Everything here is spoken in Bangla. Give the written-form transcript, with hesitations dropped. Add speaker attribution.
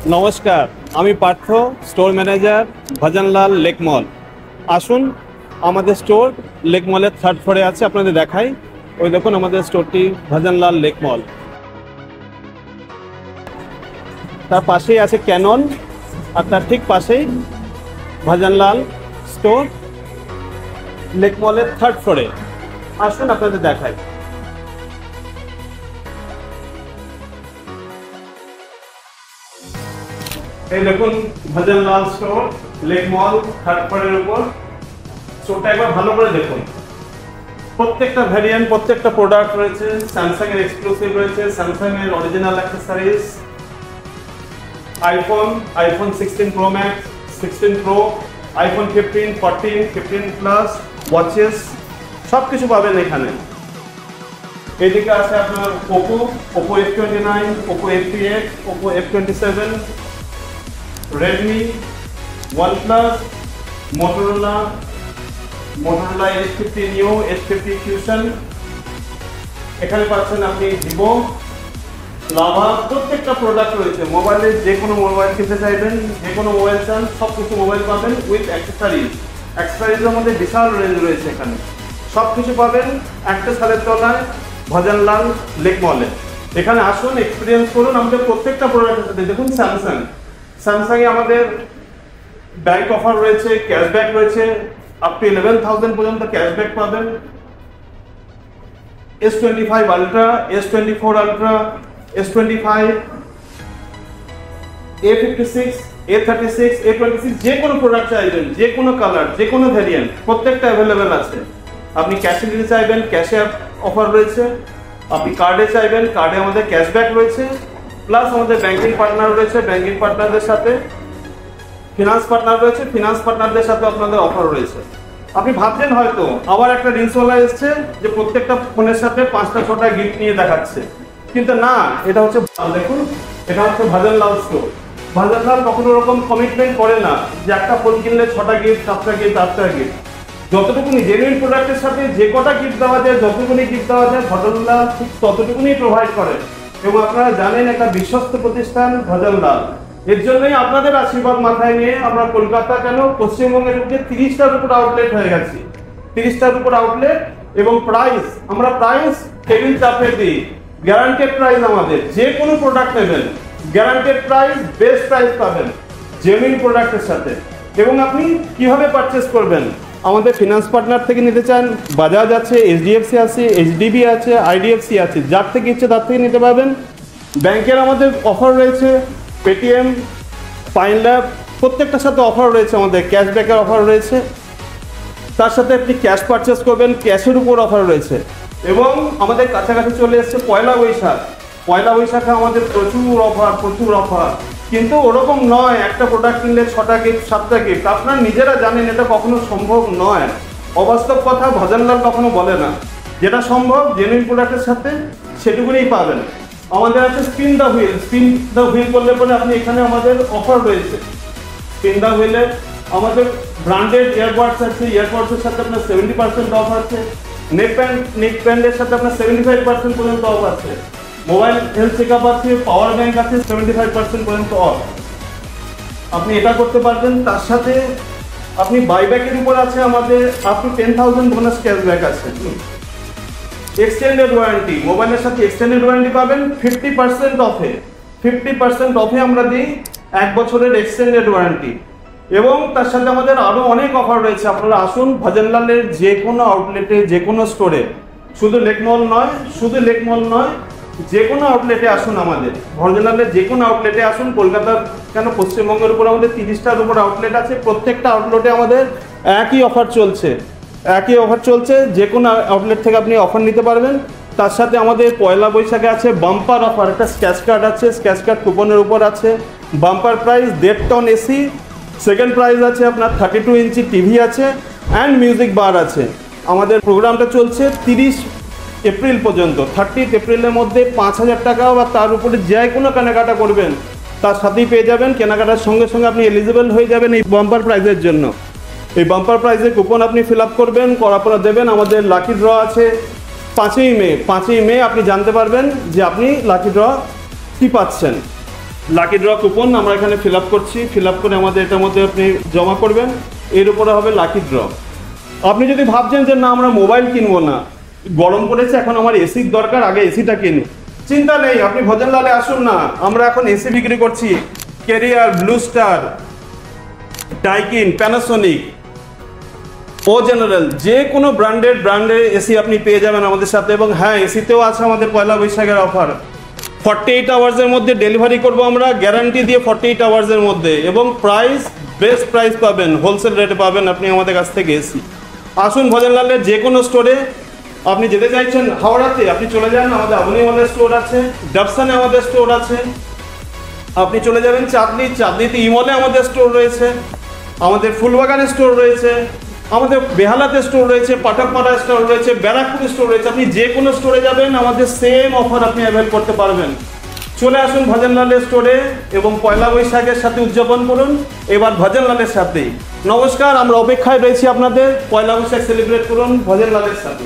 Speaker 1: নমস্কার, আমি Partha, store manager Bhajanlal lake mall. আসুন, আমাদের স্টোর লেক মলের 3rd ফ্লোরে আছে। আপনাদের দেখাই, ওই দেখুন আমাদের স্টোরটি ভজনলাল লেক মল। তার পাশেই আছে ক্যানন, আর তার ঠিক পাশেই ভজনলাল স্টোর লেক মলের 3rd ফ্লোরে। আসুন আপনাদের দেখাই। এই দেখুন ভজনলাল স্টোর লেক মল 3rd ফ্লোরের উপর। স্টোরটা একবার ভালো করে দেখুন। প্রত্যেকটা ভ্যারিয়েন্ট, প্রত্যেকটা প্রোডাক্ট রয়েছে। স্যামসাং এর এক্সক্লুসিভ রয়েছে, স্যামসাং এর original accessories, iPhone 16 pro max, 16 pro, iPhone 15, 14, 15 plus, watches, সব কিছু পাবেন এখানে। এদিকে আছে আপনার Oppo F29, Oppo F38, Oppo F27, Redmi, OnePlus, Motorola H50 new, H50 fusion. এখানে পাচ্ছেন আপনি ভিভো, লাভা, প্রত্যেকটা প্রোডাক্ট রয়েছে। মোবাইলের যে কোনো মোবাইল কিনতে চাইবেন, যে কোনো মোবাইল চান, সব কিছু মোবাইল পাবেন উইথ অ্যাক্সেসরিজের মধ্যে বিশাল রেঞ্জ রয়েছে। এখানে সব কিছু পাবেন একটা ছাদের তলায় ভজনলাল লেক মলে। এখানে আসুন, এক্সপিরিয়েন্স করুন আমাদের প্রত্যেকটা প্রোডাক্টের সাথে। দেখুন স্যামসাংয়ে আমাদের ব্যাংক অফার রয়েছে, ক্যাশব্যাক রয়েছে, আপ টু 11,000 পর্যন্ত ক্যাশব্যাক পাবেন। S25 ultra, S24 ultra, S25, A56, A36, A26, যে কোনো প্রোডাক্ট চাইবেন, যে কোনো কালার, যে কোনো ভ্যারিয়েন্ট, প্রত্যেকটা অ্যাভেলেবেল আছে। আপনি ক্যাশে নিতে চাইবেন, ক্যাশে অফার রয়েছে। আপনি কার্ডে চাইবেন, কার্ডে আমাদের ক্যাশব্যাক রয়েছে। প্লাস আমাদের ব্যাংকিং পার্টনার রয়েছে, ব্যাংকিং পার্টনারদের সাথে ফিনান্স পার্টনার রয়েছে, ফিনান্স পার্টনারদের সাথে আপনাদের অফার রয়েছে। আপনি ভাবছেন হয়তো আবার একটা রিলসওয়ালা এসছে যে প্রত্যেকটা ফোনের সাথে 5টা-6টা গিফট নিয়ে দেখাচ্ছে, কিন্তু না, এটা হচ্ছে, দেখুন, এটা হচ্ছে ভজনলাল স্টোর। ভজনলাল কখনো রকম কমিটমেন্ট করে না যে একটা ফোন কিনলে 6টা গিফট, 7টা গিফট, 8টা গিফট। যতটুকুনি জেনুইন প্রোডাক্টের সাথে যে কটা গিফট দেওয়া যায়, যতটুকুনি গিফট দেওয়া যায়, ভজনলাল ঠিক ততটুকুনি প্রোভাইড করে। এবং আপনারা জানেন একটা বিশ্বস্ত প্রতিষ্ঠান ভজনলাল। এর জন্যই আপনাদের আশীর্বাদ মাথায় নিয়ে আমরা কলকাতা কেন পশ্চিমবঙ্গের মধ্যে 30টার উপর আউটলেট হয়ে গেছি। 30টার উপর আউটলেট। এবং প্রাইস, আমরা প্রাইস টেবিল চাপে দিই। গ্যারান্টেড প্রাইস, আমাদের যে কোনো প্রোডাক্ট নেবেন গ্যারান্টেড প্রাইস, বেস্ট প্রাইস পাবেন জেনুইন প্রোডাক্টের সাথে। এবং আপনি কিভাবে পারচেস করবেন? আমাদের ফিনান্স পার্টনার থেকে নিতে চান, বাজাজ আছে, HDFC আছে, HDB আছে, IDFC আছে, যার থেকে ইচ্ছে তার থেকে নিতে পারবেন। ব্যাংকের আমাদের অফার রয়েছে, পেটিএম, পাইনল্যাব, প্রত্যেকটার সাথে অফার রয়েছে। আমাদের ক্যাশব্যাকের অফার রয়েছে, তার সাথে আপনি ক্যাশ পারচেস করবেন, ক্যাশের উপর অফার রয়েছে। এবং আমাদের কাছাকাছি চলে এসছে পয়লা বৈশাখে আমাদের প্রচুর অফার। কিন্তু ওরকম নয় একটা প্রোডাক্ট কিনলে 6টা গিফট, 7টা গিফট। আপনারা নিজেরা জানেন এটা কখনো সম্ভব নয়। অবাস্তব কথা ভজনলাল কখনো বলে না। যেটা সম্ভব জেনুইন প্রোডাক্টের সাথে সেটুকুনি পাবেন। আমাদের আছে স্পিন দ্য হুইল করলে পরে আপনি এখানে আমাদের অফার রয়েছে। স্পিন দ্য হুইলে আমাদের ব্র্যান্ডেড ইয়ারবাডস আছে, ইয়ারবাডসের সাথে আপনার 70% অফ আছে। নেক ব্যান্ডের সাথে আপনার 75% পর্যন্ত অফ আছে। মোবাইল হেলথ চেকআপ আছে, পাওয়ার ব্যাংক আছে, 75% পর্যন্ত অফ। আপনি এটা করতে পারবেন। তার সাথে আপনি বাইব্যাকের উপর আছে আমাদের আপ টু 10,000 বোনাস ক্যাশব্যাক আছে। এক্সটেন্ডেড ওয়ারেন্টি, মোবাইলের সাথে এক্সটেন্ডেড ওয়ারেন্টি পাবেন 50% অফে। 50% অফে আমরা দিই 1 বছরের এক্সটেন্ডেড ওয়ারেন্টি। এবং তার সাথে আমাদের আরও অনেক অফার রয়েছে। আপনারা আসুন ভজনলালের যে কোনো আউটলেটে, যে কোনো স্টোরে, শুধু লেক মল নয়, যে কোনো আউটলেটে আসুন। আমাদের ভজনলালের যে কোনো আউটলেটে আসুন। কলকাতার কেন পশ্চিমবঙ্গের উপর আমাদের 30টার উপর আউটলেট আছে। প্রত্যেকটা আউটলেটে আমাদের একই অফার চলছে। যে কোনো আউটলেট থেকে আপনি অফার নিতে পারবেন। তার সাথে আমাদের পয়লা বৈশাখে আছে বাম্পার অফার। একটা স্ক্র্যাচ কার্ড আছে, স্ক্র্যাচ কার্ড কুপনের উপর আছে। Bumper prize 1.5 ton AC. Second prize আছে আপনার 32 ইঞ্চি টিভি আছে, অ্যান্ড মিউজিক বার আছে। আমাদের প্রোগ্রামটা চলছে 30 এপ্রিল পর্যন্ত। 30 এপ্রিলের মধ্যে 5,000 টাকা বা তার উপরে যে কোনো কেনাকাটা করবেন তার সাথেই পেয়ে যাবেন। কেনাকাটার সঙ্গে সঙ্গে আপনি এলিজিবল হয়ে যাবেন এই বাম্পার প্রাইজের জন্য। এই বাম্পার প্রাইজের কুপন আপনি ফিল আপ করবেন, করার পর দেবেন। আমাদের লাকি ড্র আছে 5ই মে। আপনি জানতে পারবেন যে আপনি লাকি ড্র কী পাচ্ছেন। লাকি ড্র কুপন আমরা এখানে ফিল আপ করছি, ফিল আপ করে আমাদের এটার মধ্যে আপনি জমা করবেন, এর উপরে হবে লাকি ড্র। আপনি যদি ভাবছেন যে না আমরা মোবাইল কিনবো না, গরম পড়েছে এখন আমার এসির দরকার, আগে এসিটা কিনি, চিন্তা নেই, আপনি ভজনলালে আসুন না, আমরা এখন এসি বিক্রি করছি। Carrier, Blue Star, Daikin, Panasonic, ও জেনারেল, যে কোনো ব্র্যান্ডের এসি আপনি পেয়ে যাবেন আমাদের সাথে। এবং হ্যাঁ, এসিতেও আছে আমাদের পয়লা বৈশাখের অফার। 48 আওয়ার্সের মধ্যে ডেলিভারি করব আমরা, গ্যারান্টি দিয়ে 48 আওয়ার্সের মধ্যে। এবং প্রাইস, বেস্ট প্রাইস পাবেন, হোলসেল রেটে পাবেন আপনি আমাদের কাছ থেকে এসি। আসুন ভজনলালের যে কোনো স্টোরে, আপনি যেতে চাইছেন হাওড়াতে আপনি চলে যান, আমাদের আবনি মলের স্টোর আছে, ডাবসানে আমাদের স্টোর আছে। আপনি চলে যাবেন চাঁদনিতে ইমলে আমাদের স্টোর রয়েছে, আমাদের ফুলবাগানে স্টোর রয়েছে, আমাদের বেহালাতে স্টোর রয়েছে, পাঠাকপাড়া স্টোর রয়েছে, ব্যারাকপুর স্টোর রয়েছে। আপনি যে কোনো স্টোরে যাবেন আমাদের সেম অফার আপনি অ্যাভেল করতে পারবেন। চলে আসুন ভজনলালের স্টোরে এবং পয়লা বৈশাখের সাথে উদযাপন করুন এবার ভজনলালের সাথেই। নমস্কার, আমরা অপেক্ষায় রয়েছি আপনাদের, পয়লা বৈশাখ সেলিব্রেট করুন ভজনলালের সাথে।